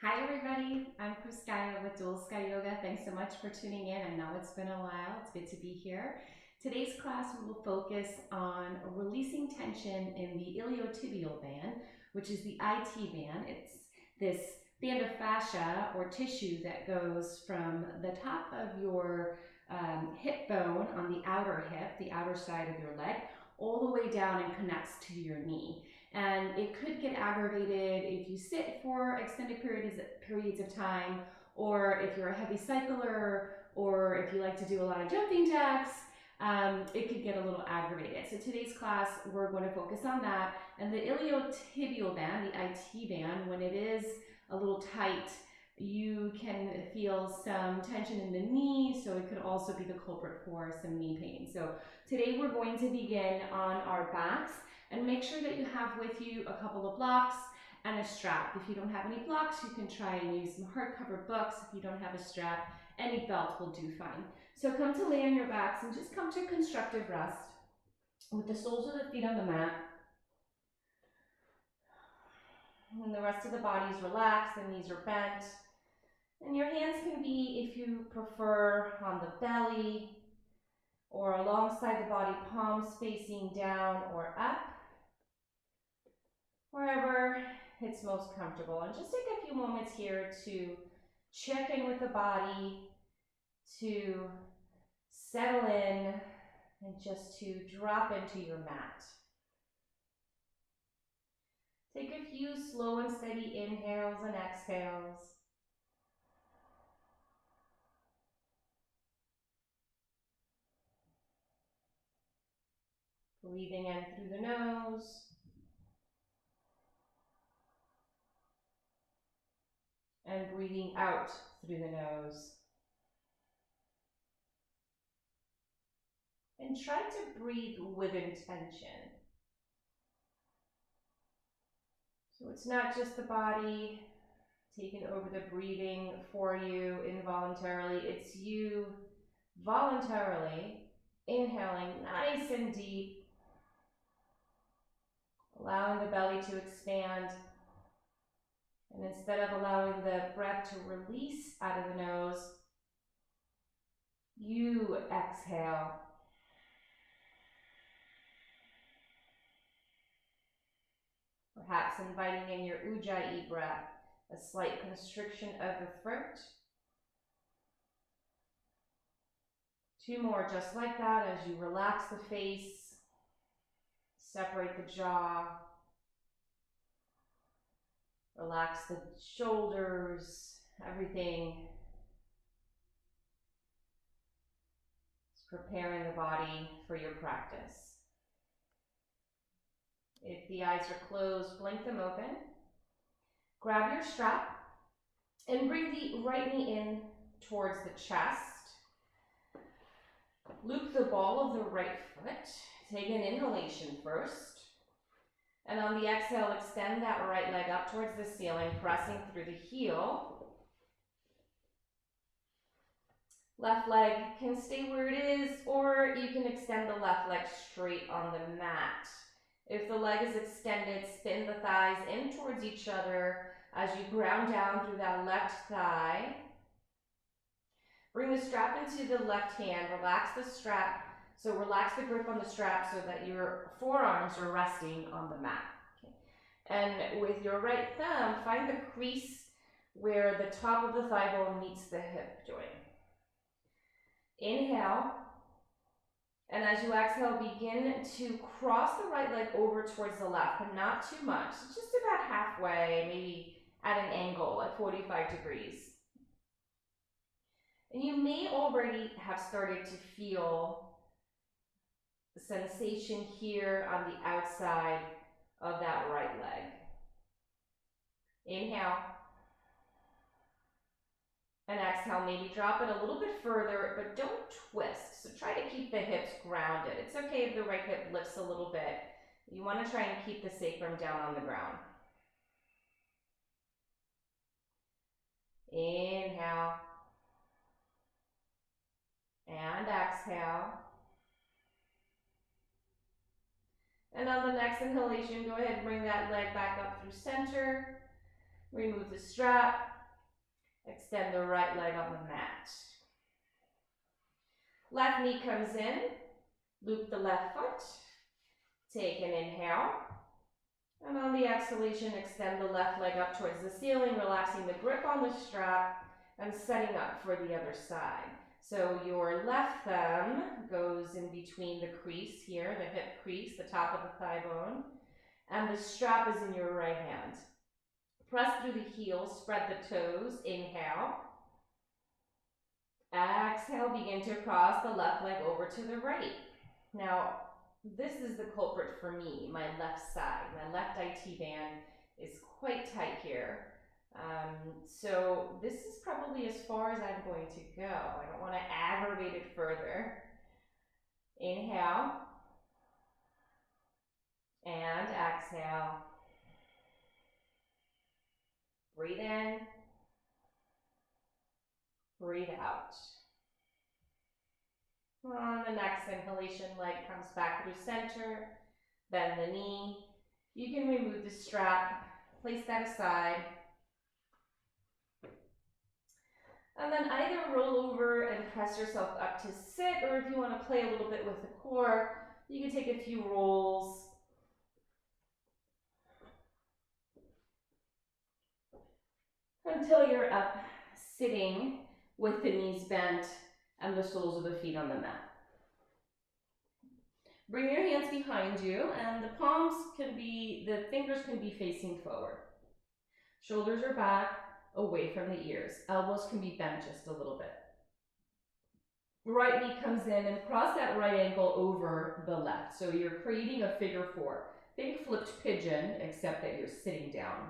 Hi everybody, I'm Kriskaya with Dual Sky Yoga. Thanks so much for tuning in. I know it's been a while, it's good to be here. Today's class we will focus on releasing tension in the iliotibial band, which is the IT band. It's this band of fascia or tissue that goes from the top of your hip bone on the outer hip, the outer side of your leg, all the way down and connects to your knee. And it could get aggravated if you sit for extended periods of time, or if you're a heavy cycler, or if you like to do a lot of jumping jacks. It could get a little aggravated. So today's class, we're going to focus on that. And the iliotibial band, the IT band, when it is a little tight, you can feel some tension in the knee, so it could also be the culprit for some knee pain. So today we're going to begin on our backs, and make sure that you have with you a couple of blocks and a strap. If you don't have any blocks, you can try and use some hardcover books. If you don't have a strap, any belt will do fine. So come to lay on your backs and just come to constructive rest with the soles of the feet on the mat. And the rest of the body is relaxed, the knees are bent. And your hands can be, if you prefer, on the belly or alongside the body, palms facing down or up, wherever it's most comfortable. And just take a few moments here to check in with the body, to settle in, and just to drop into your mat. Take a few slow and steady inhales and exhales. Breathing in through the nose. And breathing out through the nose. And try to breathe with intention. So it's not just the body taking over the breathing for you involuntarily, it's you voluntarily inhaling nice and deep, allowing the belly to expand. And instead of allowing the breath to release out of the nose, you exhale. Perhaps inviting in your ujjayi breath, a slight constriction of the throat. Two more just like that as you relax the face, separate the jaw, relax the shoulders, everything is preparing the body for your practice. If the eyes are closed, blink them open. Grab your strap and bring the right knee in towards the chest. Loop the ball of the right foot. Take an inhalation first. And on the exhale, extend that right leg up towards the ceiling, pressing through the heel. Left leg can stay where it is, or you can extend the left leg straight on the mat. If the leg is extended, spin the thighs in towards each other as you ground down through that left thigh. Bring the strap into the left hand, relax the strap. So relax the grip on the strap so that your forearms are resting on the mat. Okay. And with your right thumb, find the crease where the top of the thigh bone meets the hip joint. Inhale. And as you exhale, begin to cross the right leg over towards the left, but not too much. Just about halfway, maybe at an angle at 45 degrees. And you may already have started to feel the sensation here on the outside of that right leg. Inhale. And exhale, maybe drop it a little bit further, but don't twist. So try to keep the hips grounded. It's okay if the right hip lifts a little bit. You want to try and keep the sacrum down on the ground. Inhale. And exhale. And on the next inhalation, go ahead and bring that leg back up through center. Remove the strap. Extend the right leg on the mat. Left knee comes in. Loop the left foot. Take an inhale. And on the exhalation, extend the left leg up towards the ceiling, relaxing the grip on the strap and setting up for the other side. So your left thumb goes in between the crease here, the hip crease, the top of the thigh bone, and the strap is in your right hand. Press through the heels, spread the toes, inhale. Exhale, begin to cross the left leg over to the right. Now, this is the culprit for me, my left side. My left IT band is quite tight here. So this is probably as far as I'm going to go. I don't want to aggravate it further. Inhale. And exhale. Breathe in. Breathe out. On the next inhalation, leg comes back through center. Bend the knee. You can remove the strap. Place that aside. And then either roll over and press yourself up to sit, or if you want to play a little bit with the core, you can take a few rolls. Until you're up sitting with the knees bent and the soles of the feet on the mat. Bring your hands behind you and the fingers can be facing forward. Shoulders are back, away from the ears. Elbows can be bent just a little bit. Right knee comes in and cross that right ankle over the left. So you're creating a figure four. Think flipped pigeon, except that you're sitting down.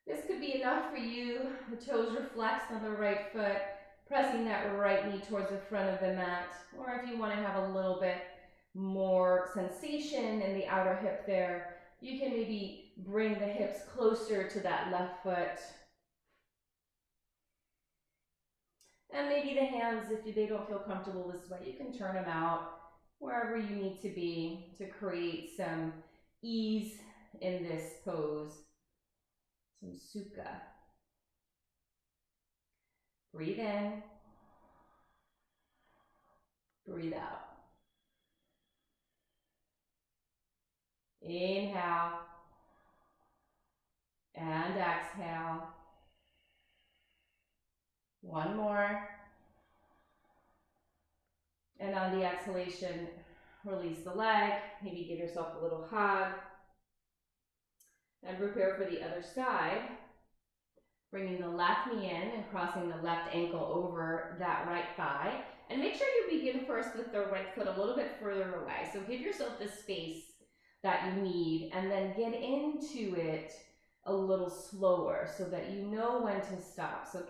This could be enough for you. The toes are flexed on the right foot, pressing that right knee towards the front of the mat. Or if you want to have a little bit more sensation in the outer hip there, you can maybe bring the hips closer to that left foot. And maybe the hands, if they don't feel comfortable this way, you can turn them out wherever you need to be to create some ease in this pose. Some sukha. Breathe in. Breathe out. Inhale. And exhale. One more. And on the exhalation, release the leg. Maybe give yourself a little hug. And prepare for the other side. Bringing the left knee in and crossing the left ankle over that right thigh. And make sure you begin first with the right foot a little bit further away. So give yourself the space that you need and then get into it a little slower so that you know when to stop. So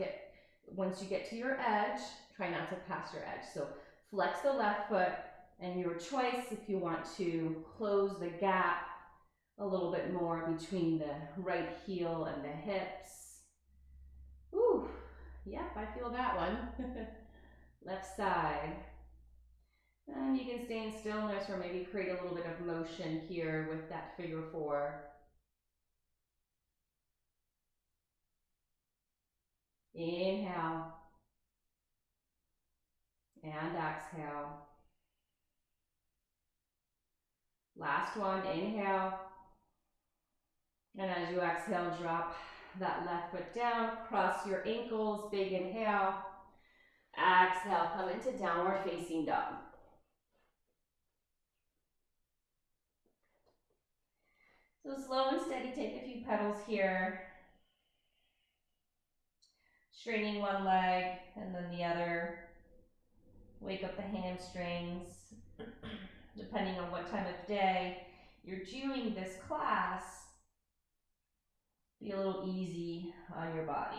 once you get to your edge, try not to pass your edge. So flex the left foot and your choice if you want to close the gap a little bit more between the right heel and the hips. Ooh, yep, I feel that one. Left side. And you can stay in stillness or maybe create a little bit of motion here with that figure four. Inhale. And exhale. Last one, inhale. And as you exhale, drop that left foot down, cross your ankles, big inhale. Exhale, come into downward facing dog. So slow and steady, take a few petals here. Straightening one leg and then the other. Wake up the hamstrings. Depending on what time of day you're doing this class, be a little easy on your body.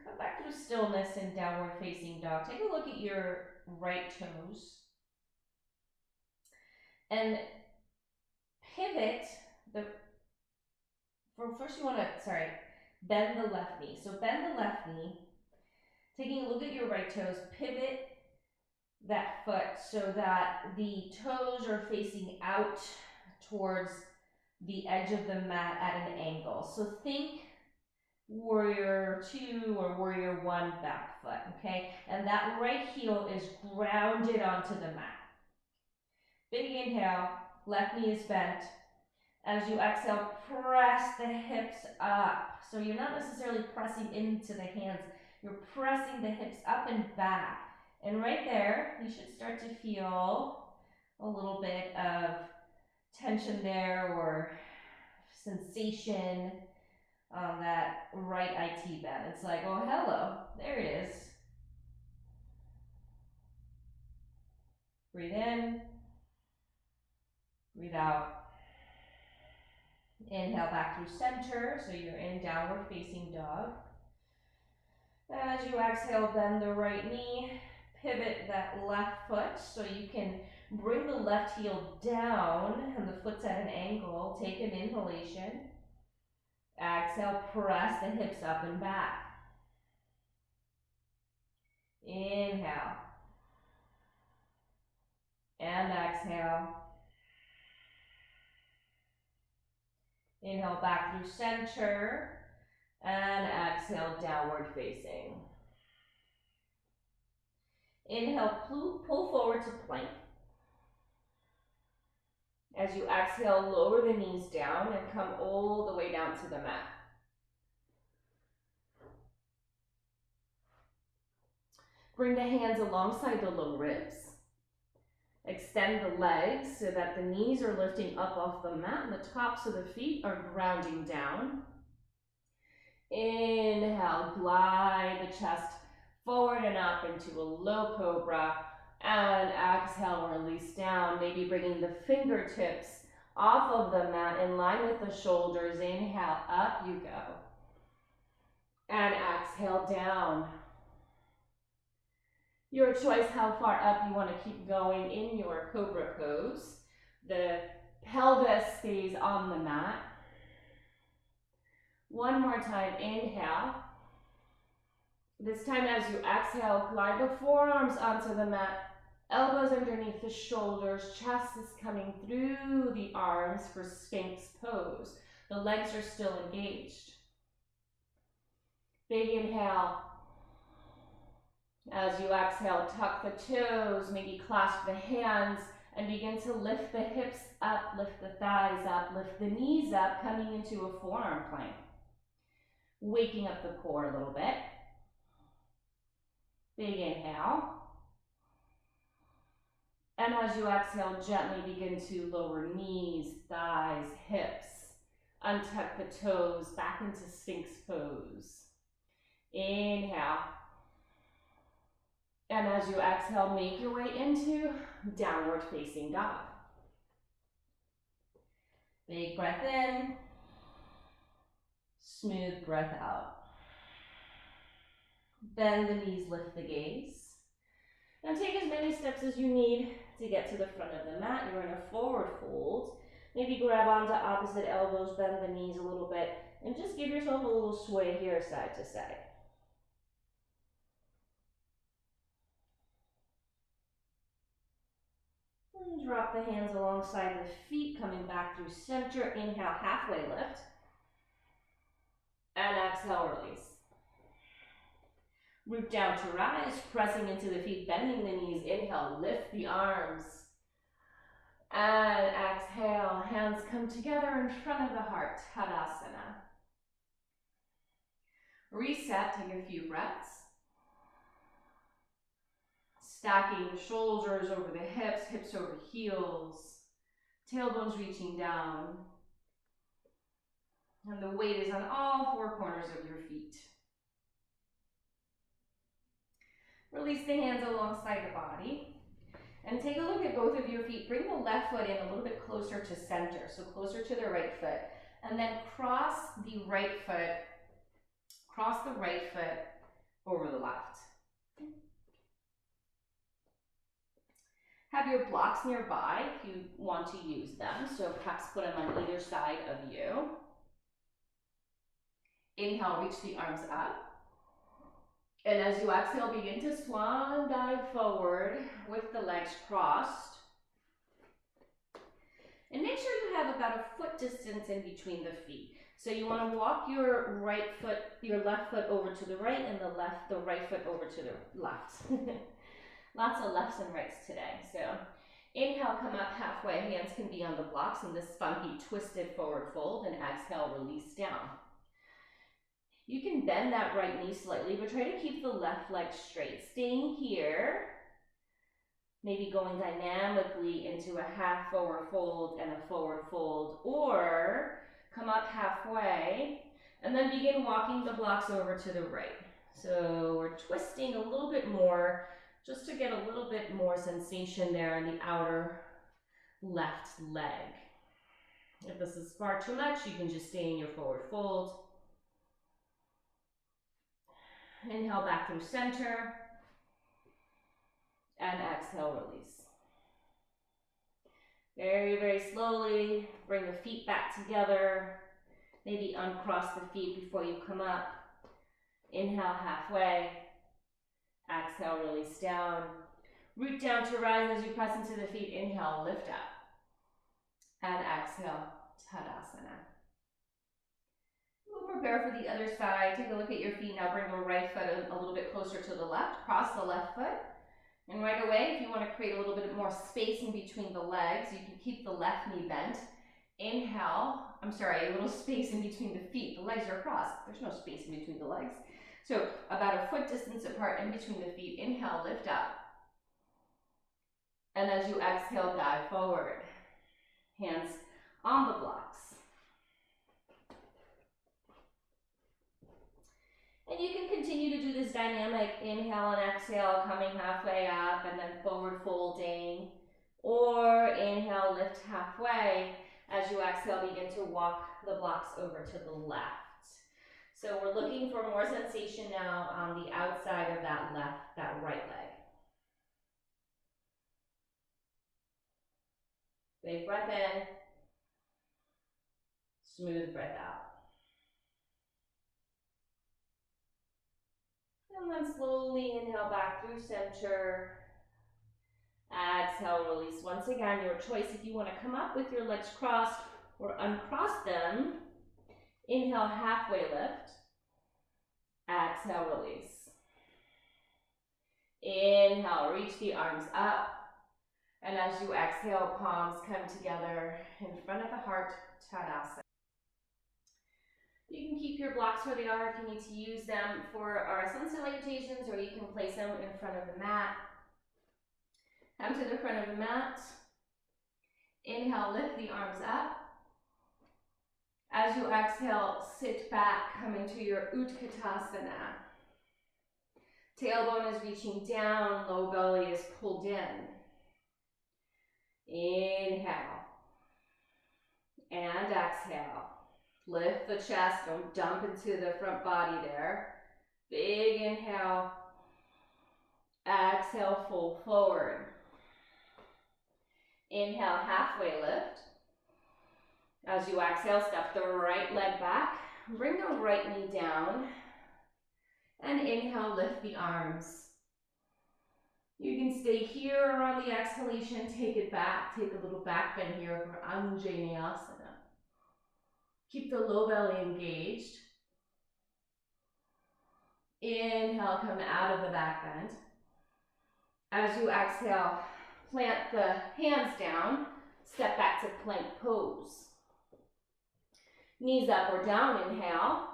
Come back to stillness in downward facing dog. Take a look at your right toes. And pivot first you want to, bend the left knee. So bend the left knee. Taking a look at your right toes, pivot that foot so that the toes are facing out towards the edge of the mat at an angle. So think warrior 2 or warrior 1 back foot, okay? And that right heel is grounded onto the mat. Big inhale, left knee is bent. As you exhale, press the hips up. So you're not necessarily pressing into the hands, you're pressing the hips up and back. And right there, you should start to feel a little bit of tension there or sensation on that right IT bend. It's like, oh, hello, there it is. Breathe in, breathe out. Inhale back through center, so you're in downward facing dog. As you exhale, bend the right knee, pivot that left foot so you can bring the left heel down and the foot's at an angle. Take an inhalation. Exhale, press the hips up and back. Inhale. And exhale. Inhale back through center. And exhale, downward facing. Inhale, pull forward to plank. As you exhale, lower the knees down and come all the way down to the mat. Bring the hands alongside the low ribs. Extend the legs so that the knees are lifting up off the mat and the tops of the feet are grounding down. Inhale, glide the chest forward and up into a low cobra. And exhale, release down, maybe bringing the fingertips off of the mat in line with the shoulders. Inhale, up you go. And exhale, down. Your choice how far up you want to keep going in your cobra pose. The pelvis stays on the mat. One more time, inhale. This time as you exhale, glide the forearms onto the mat, elbows underneath the shoulders, chest is coming through the arms for Sphinx pose. The legs are still engaged. Big inhale. As you exhale, tuck the toes, maybe clasp the hands, and begin to lift the hips up, lift the thighs up, lift the knees up, coming into a forearm plank. Waking up the core a little bit. Big inhale. And as you exhale, gently begin to lower knees, thighs, hips. Untuck the toes, back into Sphinx pose. Inhale. And as you exhale, make your way into downward facing dog. Big breath in. Smooth breath out. Bend the knees, lift the gaze. Now take as many steps as you need to get to the front of the mat. You're in a forward fold. Maybe grab onto opposite elbows, bend the knees a little bit, and just give yourself a little sway here side to side. And drop the hands alongside the feet, coming back through center. Inhale, halfway lift. And exhale, release. Root down to rise, pressing into the feet, bending the knees. Inhale, lift the arms. And exhale, hands come together in front of the heart, Tadasana. Reset, take a few breaths. Stacking the shoulders over the hips, hips over heels, tailbones reaching down. And the weight is on all four corners of your feet. Release the hands alongside the body. And take a look at both of your feet. Bring the left foot in a little bit closer to center, so closer to the right foot. And then cross the right foot over the left. Have your blocks nearby if you want to use them, so perhaps put them on either side of you. Inhale, reach the arms up. And as you exhale, begin to swan dive forward with the legs crossed. And make sure you have about a foot distance in between the feet. So you want to walk your left foot over to the right, and the right foot over to the left. Lots of lefts and rights today. So inhale, come up halfway. Hands can be on the blocks in this funky twisted forward fold, and exhale, release down. You can bend that right knee slightly, but try to keep the left leg straight. Staying here, maybe going dynamically into a half forward fold and a forward fold, or come up halfway and then begin walking the blocks over to the right. So we're twisting a little bit more just to get a little bit more sensation there in the outer left leg. If this is far too much, you can just stay in your forward fold. Inhale back through center, and exhale, release. Very, very slowly, bring the feet back together. Maybe uncross the feet before you come up. Inhale halfway, exhale, release down. Root down to rise as you press into the feet. Inhale, lift up, and exhale, Tadasana. We'll prepare for the other side. Take a look at your feet now. Bring the right foot a little bit closer to the left. Cross the left foot. And right away, if you want to create a little bit more space in between the legs, you can keep the left knee bent. Inhale, a little space in between the feet. The legs are crossed. There's no space in between the legs. So about a foot distance apart in between the feet. Inhale, lift up. And as you exhale, dive forward. Hands on the blocks. And you can continue to do this dynamic inhale and exhale, coming halfway up and then forward folding. Or inhale, lift halfway. As you exhale, begin to walk the blocks over to the left. So we're looking for more sensation now on the outside of that right leg. Big breath in. Smooth breath out. And then slowly inhale back through center. Exhale, release. Once again, your choice if you want to come up with your legs crossed or uncross them. Inhale, halfway lift. Exhale, release. Inhale, reach the arms up. And as you exhale, palms come together in front of the heart, Tadasana. You can keep your blocks where they are if you need to use them for our sun salutations, or you can place them in front of the mat. Come to the front of the mat. Inhale, lift the arms up. As you exhale, sit back, coming to your Utkatasana. Tailbone is reaching down, low belly is pulled in. Inhale. And exhale. Lift the chest, don't dump into the front body there. Big inhale. Exhale, fold forward. Inhale, halfway lift. As you exhale, step the right leg back. Bring the right knee down. And inhale, lift the arms. You can stay here or on the exhalation, take it back. Take a little back bend here for Anjaneyasana. Keep the low belly engaged. Inhale, come out of the back bend. As you exhale, plant the hands down, step back to plank pose. Knees up or down, inhale.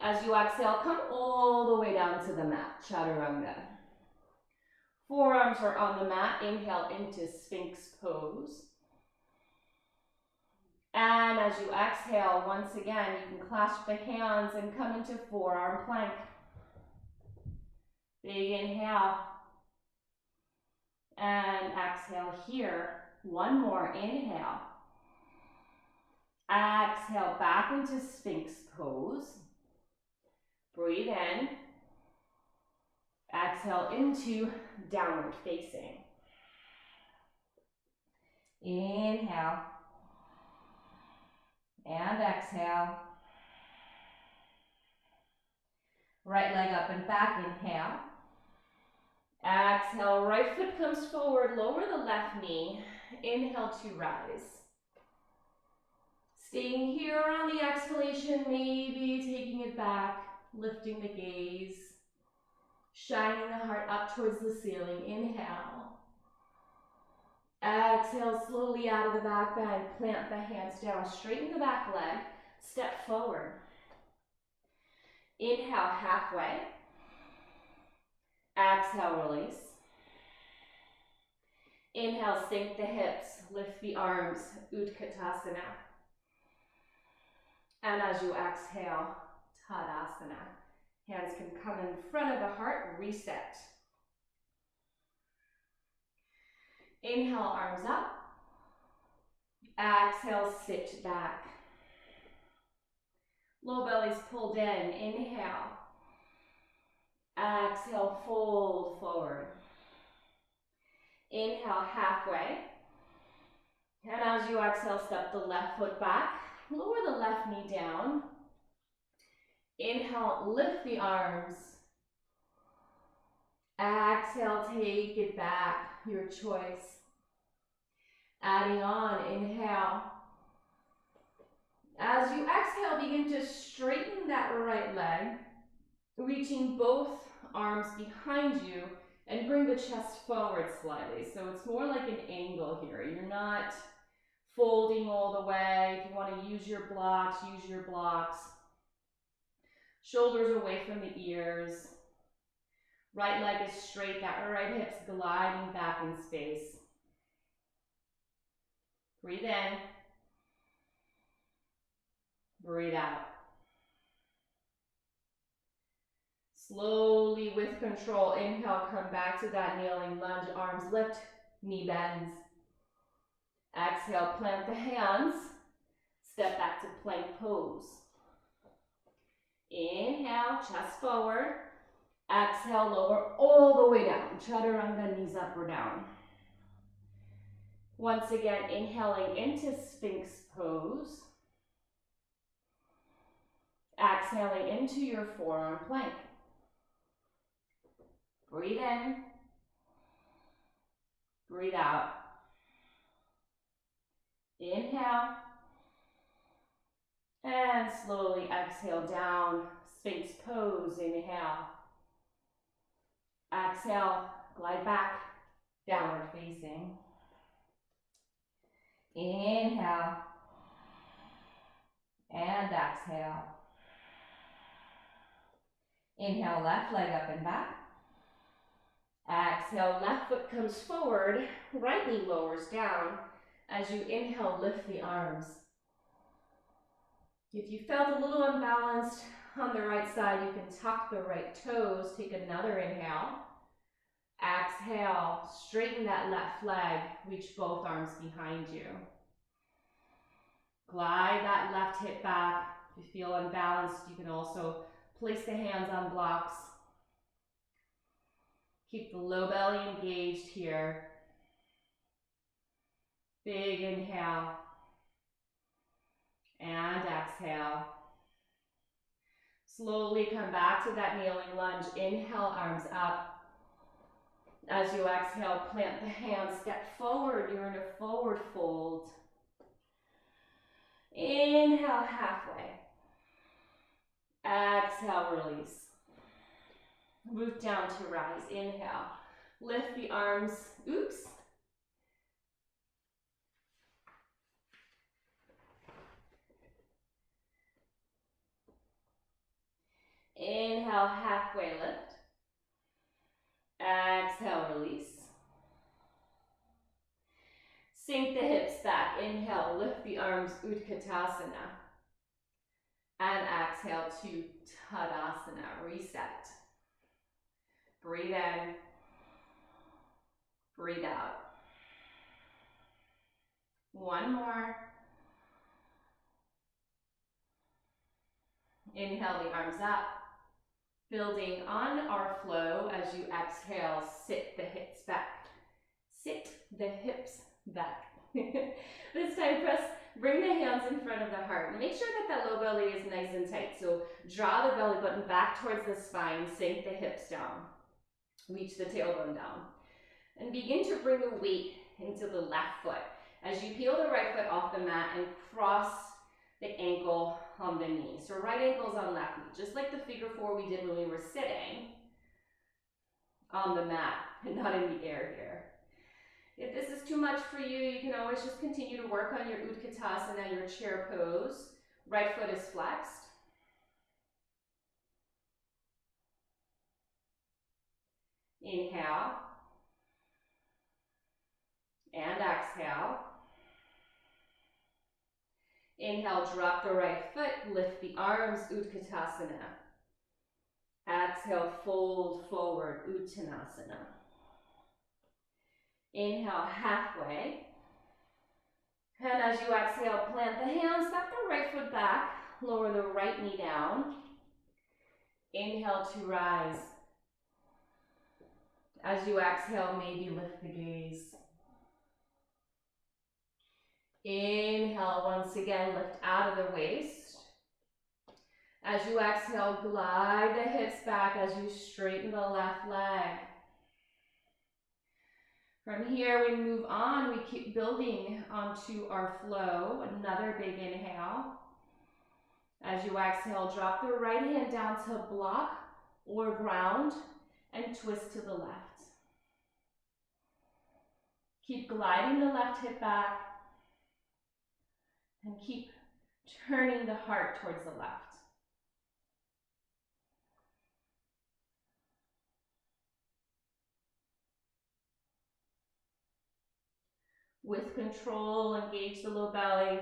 As you exhale, come all the way down to the mat, Chaturanga. Forearms are on the mat, inhale into Sphinx pose. And as you exhale, once again, you can clasp the hands and come into forearm plank. Big inhale. And exhale here. One more inhale. Exhale back into Sphinx pose. Breathe in. Exhale into downward facing. Inhale. And exhale. Right leg up and back, inhale. Exhale, right foot comes forward, lower the left knee. Inhale to rise. Staying here on the exhalation, maybe taking it back, lifting the gaze, shining the heart up towards the ceiling. Inhale. Exhale, slowly out of the back bend, plant the hands down, straighten the back leg, step forward. Inhale, halfway. Exhale, release. Inhale, sink the hips, lift the arms, Utkatasana. And as you exhale, Tadasana. Hands can come in front of the heart, reset. Inhale, arms up. Exhale, sit back. Low belly's pulled in. Inhale. Exhale, fold forward. Inhale, halfway. And as you exhale, step the left foot back. Lower the left knee down. Inhale, lift the arms. Exhale, take it back, your choice. Adding on, inhale. As you exhale, begin to straighten that right leg, reaching both arms behind you and bring the chest forward slightly. So it's more like an angle here. You're not folding all the way. If you want to use your blocks, use your blocks. Shoulders away from the ears. Right leg is straight, that right hip's gliding back in space. Breathe in. Breathe out. Slowly, with control, inhale, come back to that kneeling lunge, arms lift, knee bends. Exhale, plant the hands, step back to plank pose. Inhale, chest forward. Exhale, lower all the way down. Chaturanga, knees up or down. Once again, inhaling into Sphinx pose. Exhaling into your forearm plank. Breathe in. Breathe out. Inhale. And slowly exhale down, Sphinx pose. Inhale. Exhale, glide back, downward facing. Inhale. And exhale. Inhale, left leg up and back. Exhale, left foot comes forward, right knee lowers down. As you inhale, lift the arms. If you felt a little unbalanced on the right side, you can tuck the right toes. Take another inhale. Exhale, straighten that left leg, reach both arms behind you. Glide that left hip back. If you feel unbalanced, you can also place the hands on blocks. Keep the low belly engaged here. Big inhale. And exhale. Slowly come back to that kneeling lunge. Inhale, arms up. As you exhale, plant the hands, step forward. You're in a forward fold. Inhale, halfway. Exhale, release. Root down to rise. Inhale. Lift the arms. Oops. Inhale, halfway lift. Exhale, release. Sink the hips back. Inhale, lift the arms, Utkatasana. And exhale to Tadasana. Reset. Breathe in. Breathe out. One more. Inhale the arms up. Building on our flow as you exhale, sit the hips back. Sit the hips back. This time, bring the hands in front of the heart. Make sure that that low belly is nice and tight. So draw the belly button back towards the spine, sink the hips down. Reach the tailbone down. And begin to bring the weight into the left foot as you peel the right foot off the mat and cross the ankle on the knee. So right ankle's on left knee, just like the figure four we did when we were sitting on the mat and not in the air here. If this is too much for you, you can always just continue to work on your Utkatasana, your chair pose. Right foot is flexed. Inhale. And exhale. Inhale, drop the right foot, lift the arms, Utkatasana. Exhale, fold forward, Uttanasana. Inhale, halfway. And as you exhale, plant the hands, step the right foot back, lower the right knee down. Inhale to rise. As you exhale, maybe lift the gaze. Inhale, once again, lift out of the waist. As you exhale, glide the hips back as you straighten the left leg. From here, we move on. We keep building onto our flow. Another big inhale. As you exhale, drop the right hand down to block or ground and twist to the left. Keep gliding the left hip back and keep turning the heart towards the left. With control, engage the low belly.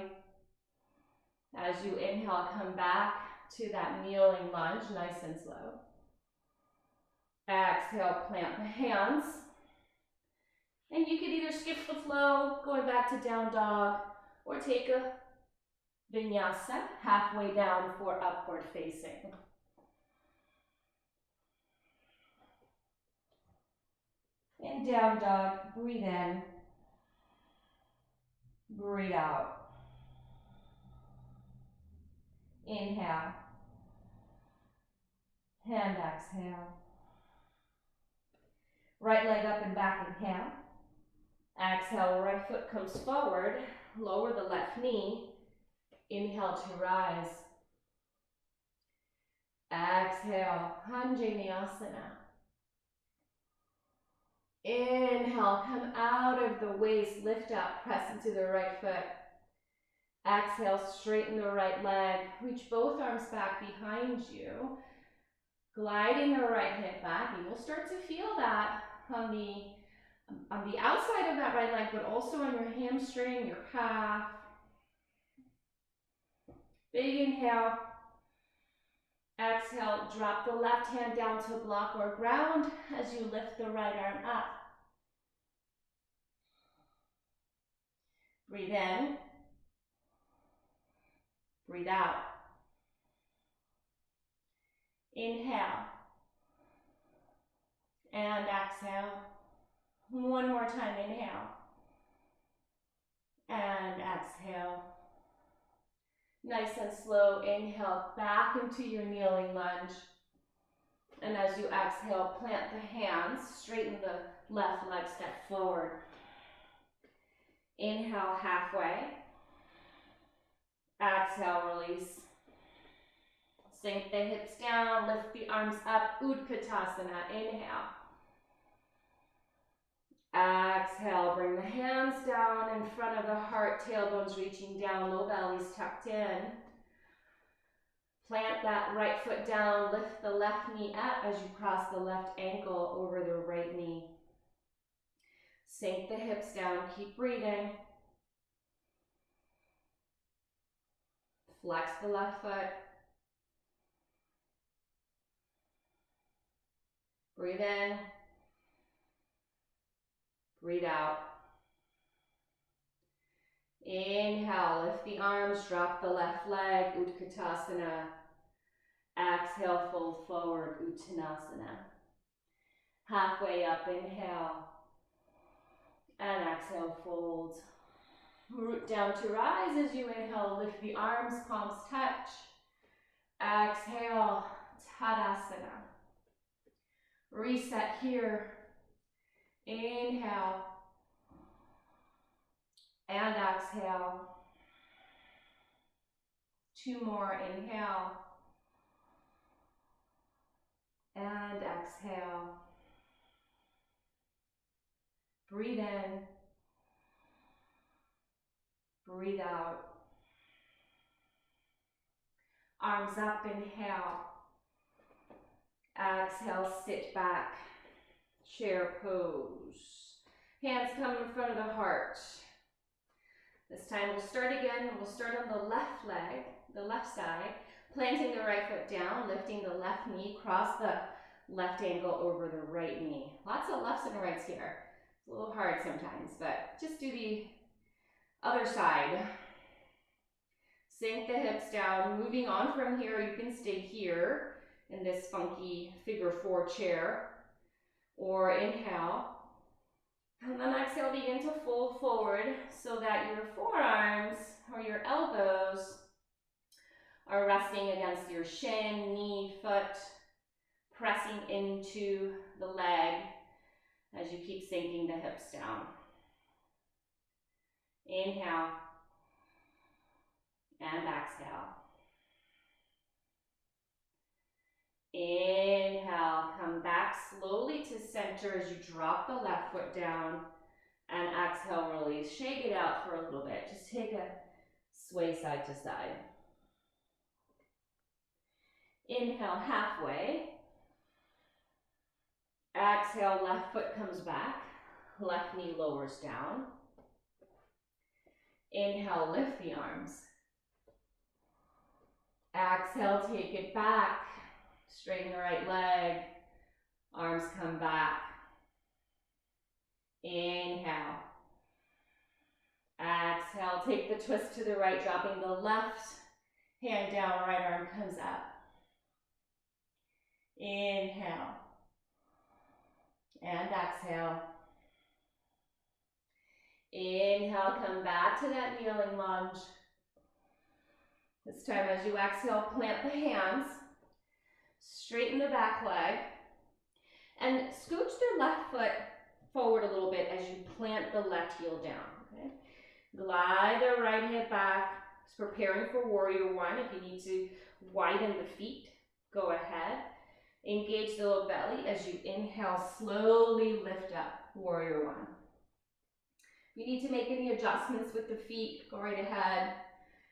As you inhale, come back to that kneeling lunge, nice and slow. Exhale, plant the hands. And you could either skip the flow, going back to down dog, or take a vinyasa halfway down for upward facing. In down dog, breathe in, breathe out. Inhale, and exhale. Right leg up and back, inhale. Exhale, right foot comes forward, lower the left knee. Inhale to rise. Exhale, Anjaneyasana. Inhale, come out of the waist, lift up, press into the right foot. Exhale, straighten the right leg, reach both arms back behind you. Gliding the right hip back. You will start to feel that on the outside of that right leg, but also on your hamstring, your calf. Big inhale. Exhale, drop the left hand down to block or ground as you lift the right arm up. Breathe in. Breathe out. Inhale. And exhale. One more time, inhale. And exhale. Nice and slow, inhale back into your kneeling lunge. And as you exhale, plant the hands, straighten the left leg, step forward. Inhale, halfway. Exhale, release. Sink the hips down, lift the arms up, Utkatasana, inhale. Exhale, bring the hands down in front of the heart, tailbones reaching down, low bellies tucked in. Plant that right foot down, lift the left knee up as you cross the left ankle over the right knee. Sink the hips down, keep breathing. Flex the left foot. Breathe in. Breathe out. Inhale, lift the arms, drop the left leg, Utkatasana. Exhale, fold forward, Uttanasana. Halfway up, inhale. And exhale, fold. Root down to rise as you inhale, lift the arms, palms touch. Exhale, Tadasana. Reset here. Inhale and exhale. 2 more, inhale and exhale. Breathe in, breathe out. Arms up, inhale. Exhale, sit back, chair pose. Hands come in front of the heart. This time we'll start again. We'll start on the left leg, the left side, planting the right foot down, lifting the left knee, cross the left ankle over the right knee. Lots of lefts and rights here. It's a little hard sometimes, but just do the other side. Sink the hips down. Moving on from here, you can stay here in this funky figure 4 chair, or inhale. And then exhale, begin to fold forward so that your forearms or your elbows are resting against your shin, knee, foot, pressing into the leg as you keep sinking the hips down. Inhale and exhale. Inhale, come back slowly to center as you drop the left foot down, and exhale, release. Shake it out for a little bit. Just take a sway side to side. Inhale, halfway. Exhale, left foot comes back, left knee lowers down. Inhale, lift the arms. Exhale, take it back. Straighten the right leg, arms come back. Inhale. Exhale, take the twist to the right, dropping the left hand down, right arm comes up. Inhale. And exhale. Inhale, come back to that kneeling lunge. This time as you exhale, plant the hands. Straighten the back leg and scooch the left foot forward a little bit as you plant the left heel down. Okay? Glide the right hip back. It's preparing for warrior 1. If you need to widen the feet, go ahead. Engage the low belly as you inhale, slowly lift up, warrior 1. If you need to make any adjustments with the feet, go right ahead.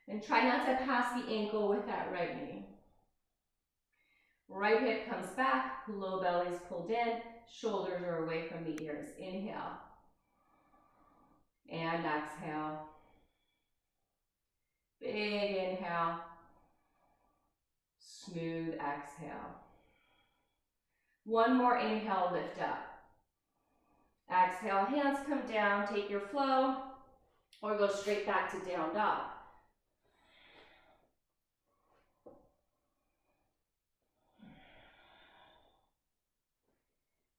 And try not to pass the ankle with that right knee. Right hip comes back, low belly is pulled in, shoulders are away from the ears. Inhale. And exhale. Big inhale. Smooth exhale. One more inhale, lift up. Exhale, hands come down, take your flow, or go straight back to down dog.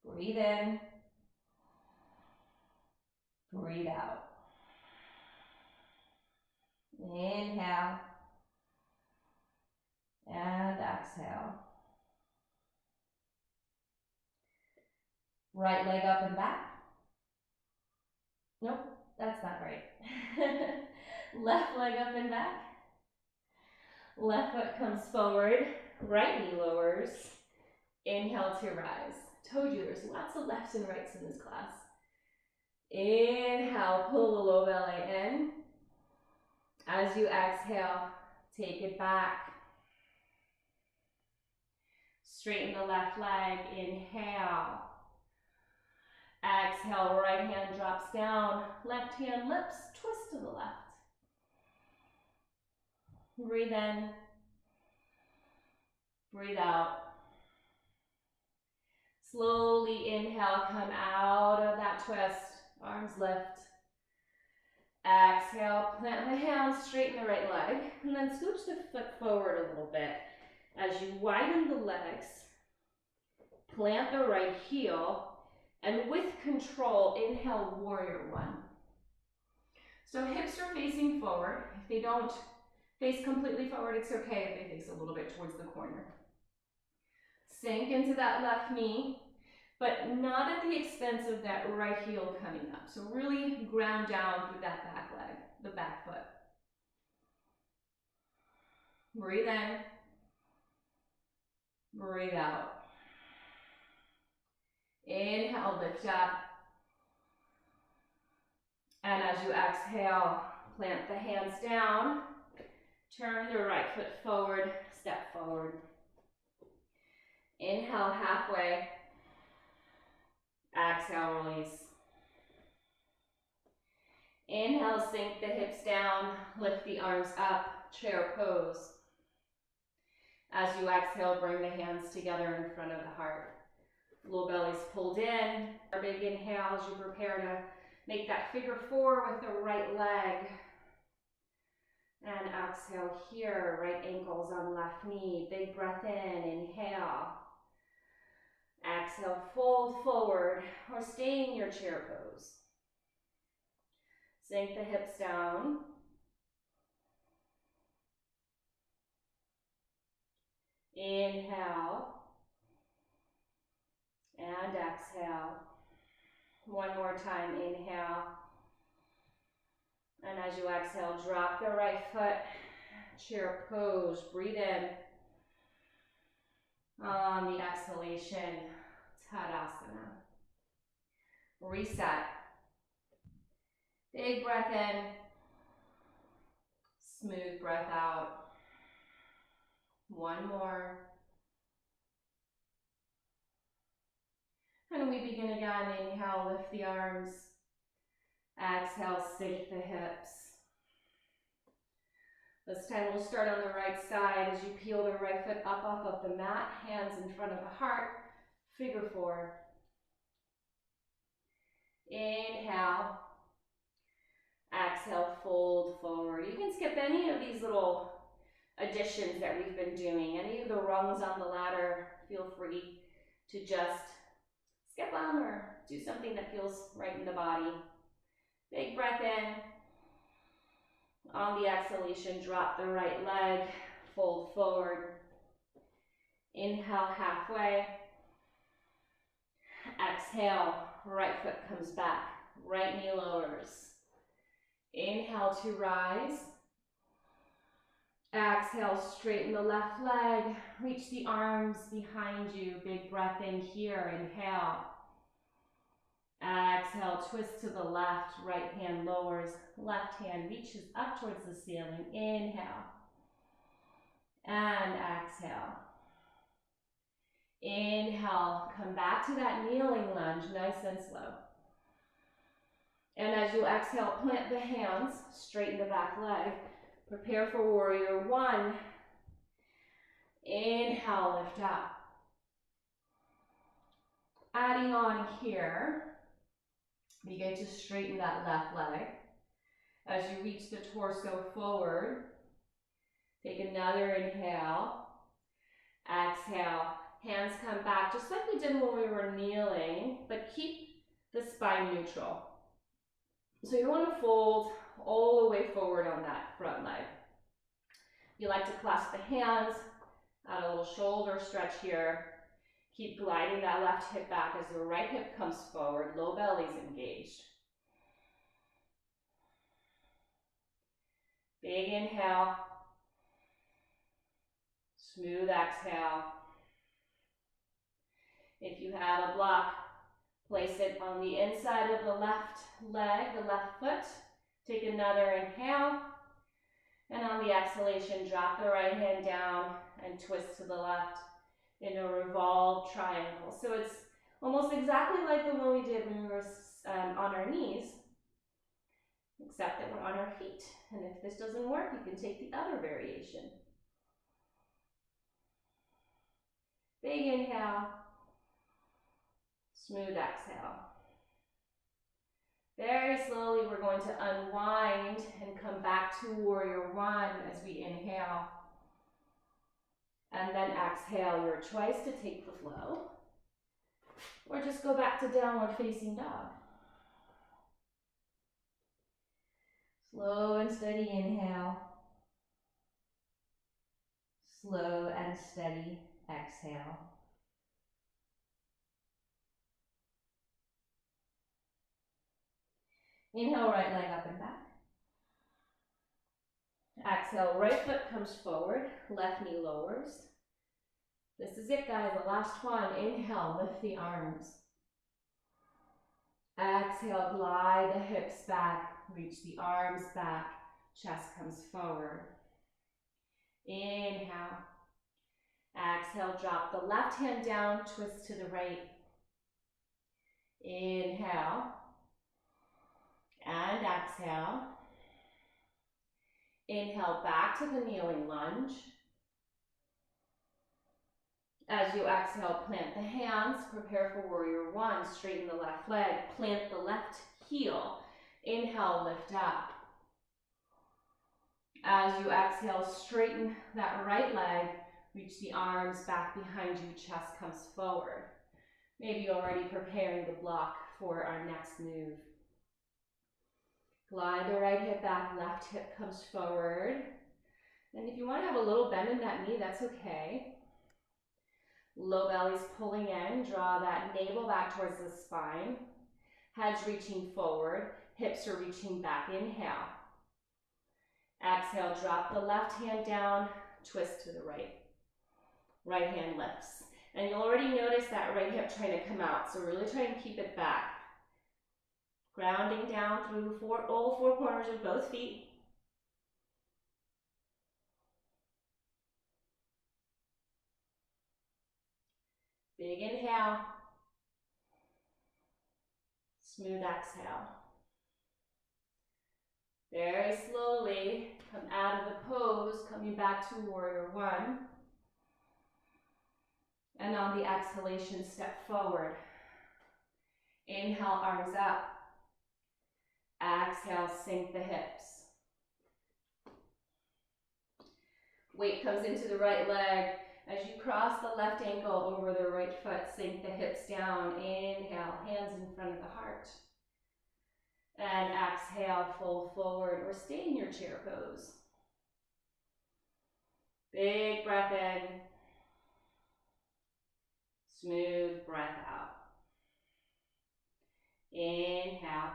Breathe in, breathe out. Inhale, and exhale. Right leg up and back. Nope, that's not right. Left leg up and back. Left foot comes forward, right knee lowers. Inhale to rise. Told you there's lots of lefts and rights in this class. Inhale, pull the low belly in. As you exhale, take it back. Straighten the left leg, inhale. Exhale, right hand drops down, left hand lifts, twist to the left. Breathe in, breathe out. Slowly inhale, come out of that twist, arms lift. Exhale, plant the hands, straighten the right leg, and then scooch the foot forward a little bit. As you widen the legs, plant the right heel, and with control, inhale, warrior 1. So hips are facing forward. If they don't face completely forward, it's okay if they face a little bit towards the corner. Sink into that left knee. but not at the expense of that right heel coming up. So really ground down through that back leg, the back foot. Breathe in, breathe out. Inhale, lift up. And as you exhale, plant the hands down. Turn the right foot forward, step forward. Inhale, halfway. Exhale, release. Inhale, sink the hips down, lift the arms up, chair pose. As you exhale, bring the hands together in front of the heart. Low belly's pulled in. A big inhale as you prepare to make that figure four with the right leg. And exhale here, right ankles on left knee. Big breath in, inhale. Exhale, fold forward or stay in your chair pose. Sink the hips down. Inhale. And exhale. One more time, inhale. And as you exhale, drop the right foot, chair pose, breathe in. On the exhalation, Tadasana. Reset. Big breath in, smooth breath out. One more. And we begin again. Inhale, lift the arms. Exhale, sink the hips. This time we'll start on the right side as you peel the right foot up off of the mat, hands in front of the heart, figure four. Inhale. Exhale, fold forward. You can skip any of these little additions that we've been doing. Any of the rungs on the ladder, feel free to just skip them or do something that feels right in the body. Big breath in. On the exhalation, drop the right leg, fold forward. Inhale, halfway. Exhale, right foot comes back, right knee lowers. Inhale to rise. Exhale, straighten the left leg, reach the arms behind you. Big breath in here, inhale. Exhale, twist to the left, right hand lowers, left hand reaches up towards the ceiling. Inhale. And exhale. Inhale, come back to that kneeling lunge, nice and slow. And as you exhale, plant the hands, straighten the back leg. Prepare for warrior one. Inhale, lift up. Adding on here, begin to straighten that left leg. As you reach the torso forward, take another inhale. Exhale, hands come back just like we did when we were kneeling, but keep the spine neutral. So you want to fold all the way forward on that front leg. You like to clasp the hands, add a little shoulder stretch here. Keep gliding that left hip back as the right hip comes forward, low belly's engaged. Big inhale, smooth exhale. If you have a block, place it on the inside of the left leg, the left foot. Take another inhale. And on the exhalation, drop the right hand down and twist to the left in a revolved triangle. So it's almost exactly like the one we did when we were on our knees, except that we're on our feet. And if this doesn't work, you can take the other variation. Big inhale, smooth exhale. Very slowly, we're going to unwind and come back to warrior one as we inhale. And then exhale, your choice to take the flow. Or just go back to downward facing dog. Slow and steady inhale. Slow and steady exhale. Inhale, right leg up and back. Exhale, right foot comes forward, left knee lowers. This is it, guys, the last one. Inhale, lift the arms. Exhale, glide the hips back, reach the arms back, chest comes forward. Inhale. Exhale, drop the left hand down, twist to the right. Inhale. And exhale. Inhale, back to the kneeling lunge. As you exhale, plant the hands, prepare for warrior one, straighten the left leg, plant the left heel. Inhale, lift up. As you exhale, straighten that right leg, reach the arms back behind you, chest comes forward. Maybe already preparing the block for our next move. Glide the right hip back, left hip comes forward. And if you want to have a little bend in that knee, that's okay. Low belly's pulling in, draw that navel back towards the spine. Head's reaching forward, hips are reaching back. Inhale. Exhale, drop the left hand down, twist to the right. Right hand lifts. And you'll already notice that right hip trying to come out, so really try and keep it back. Grounding down through all four corners of both feet. Big inhale. Smooth exhale. Very slowly come out of the pose, coming back to warrior one. And on the exhalation, step forward. Inhale, arms up. Exhale, sink the hips. Weight comes into the right leg. As you cross the left ankle over the right foot, sink the hips down. Inhale, hands in front of the heart. And exhale, fold forward or stay in your chair pose. Big breath in. Smooth breath out. Inhale.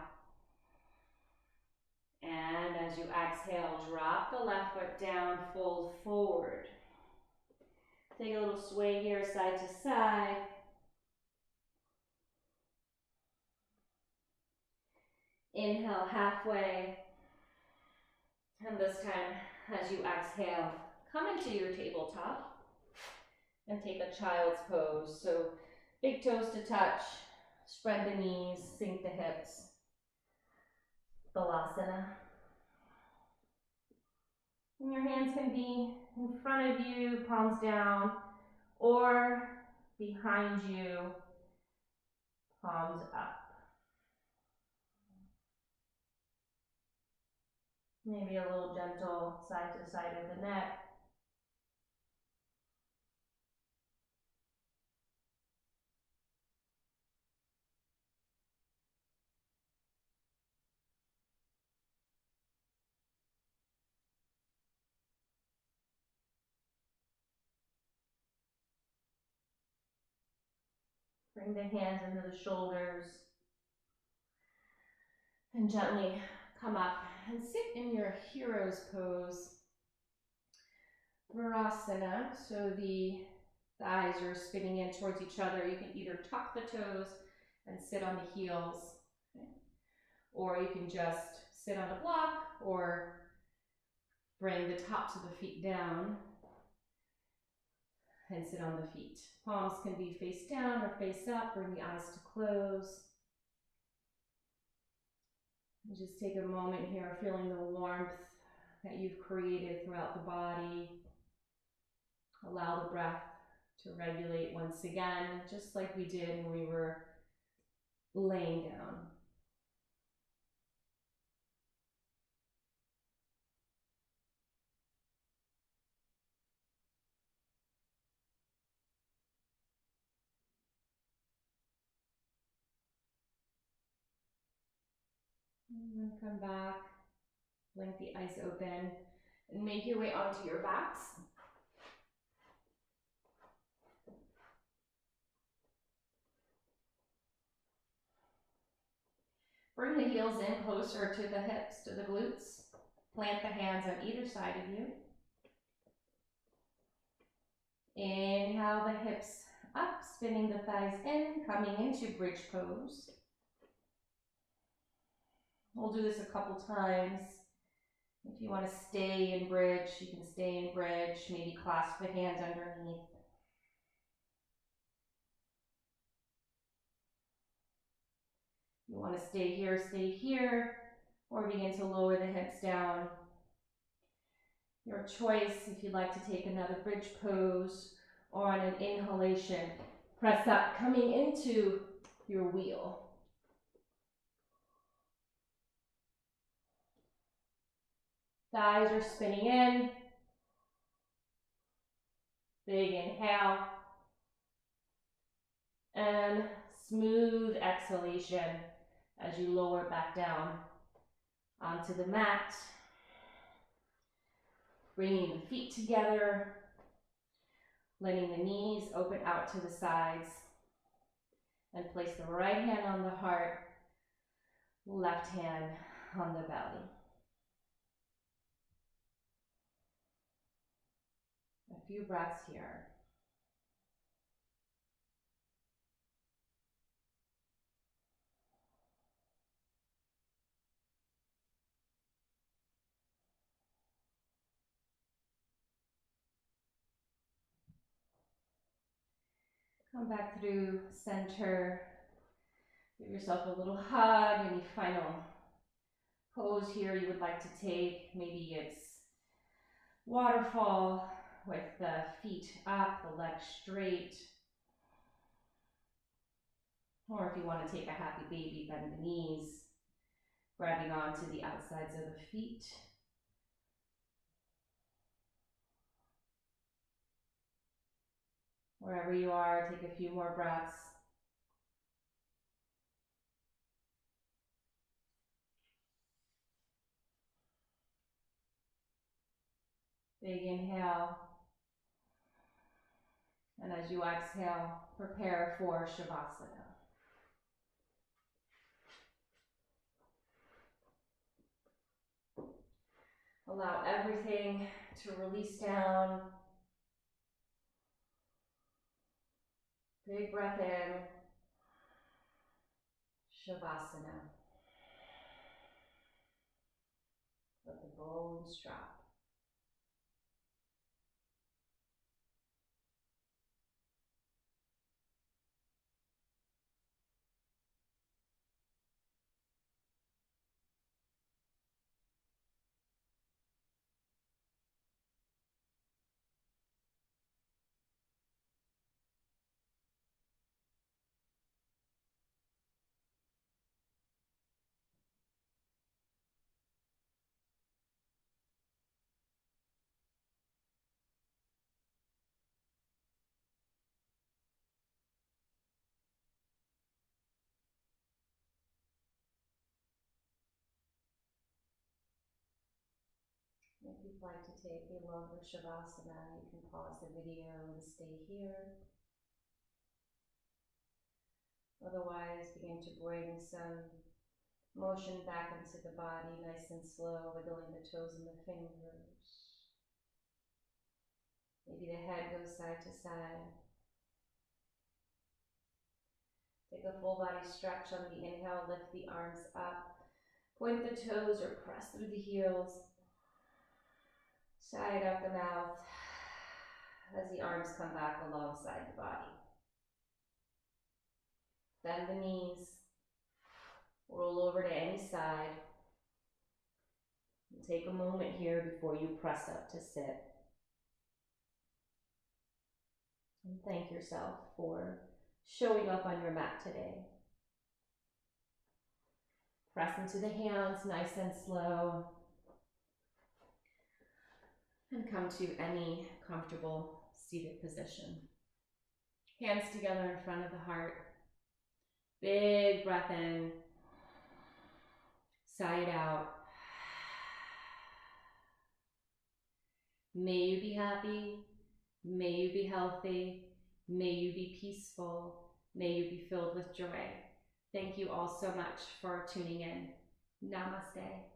And as you exhale, drop the left foot down, fold forward. Take a little sway here, side to side. Inhale halfway. And this time, as you exhale, come into your tabletop and take a child's pose. So big toes to touch, spread the knees, sink the hips. Balasana. And your hands can be in front of you, palms down, or behind you, palms up. Maybe a little gentle side to side of the neck. Bring the hands into the shoulders and gently come up and sit in your hero's pose. Virasana, so the thighs are spinning in towards each other. You can either tuck the toes and sit on the heels, okay? Or you can just sit on a block or bring the tops of the feet down and sit on the feet. Palms can be face down or face up. Bring the eyes to close. And just take a moment here, feeling the warmth that you've created throughout the body. Allow the breath to regulate once again, just like we did when we were laying down. And then come back, blink the eyes open, and make your way onto your backs. Bring the heels in closer to the hips, to the glutes. Plant the hands on either side of you. Inhale the hips up, spinning the thighs in, coming into bridge pose. We'll do this a couple times. If you want to stay in bridge, you can stay in bridge. Maybe clasp the hands underneath. You want to stay here, or begin to lower the hips down. Your choice if you'd like to take another bridge pose, or on an inhalation, press up, coming into your wheel. Thighs are spinning in. Big inhale. And smooth exhalation as you lower back down onto the mat. Bringing the feet together, letting the knees open out to the sides, and place the right hand on the heart, left hand on the belly. A few breaths here. Come back through center. Give yourself a little hug. Any final pose here you would like to take. Maybe it's waterfall with the feet up, the legs straight. Or if you want to take a happy baby, bend the knees, grabbing onto the outsides of the feet. Wherever you are, take a few more breaths. Big inhale. And as you exhale, prepare for Shavasana. Allow everything to release down. Big breath in. Shavasana. Let the bones drop. If you'd like to take a longer Shavasana, you can pause the video and stay here. Otherwise, begin to bring some motion back into the body, nice and slow, wiggling the toes and the fingers. Maybe the head goes side to side. Take a full body stretch on the inhale, lift the arms up. Point the toes or press through the heels. Side out the mouth as the arms come back alongside the body. Bend the knees. Roll over to any side. And take a moment here before you press up to sit. And thank yourself for showing up on your mat today. Press into the hands, nice and slow. And come to any comfortable seated position. Hands together in front of the heart. Big breath in. Sigh it out. May you be happy. May you be healthy. May you be peaceful. May you be filled with joy. Thank you all so much for tuning in. Namaste.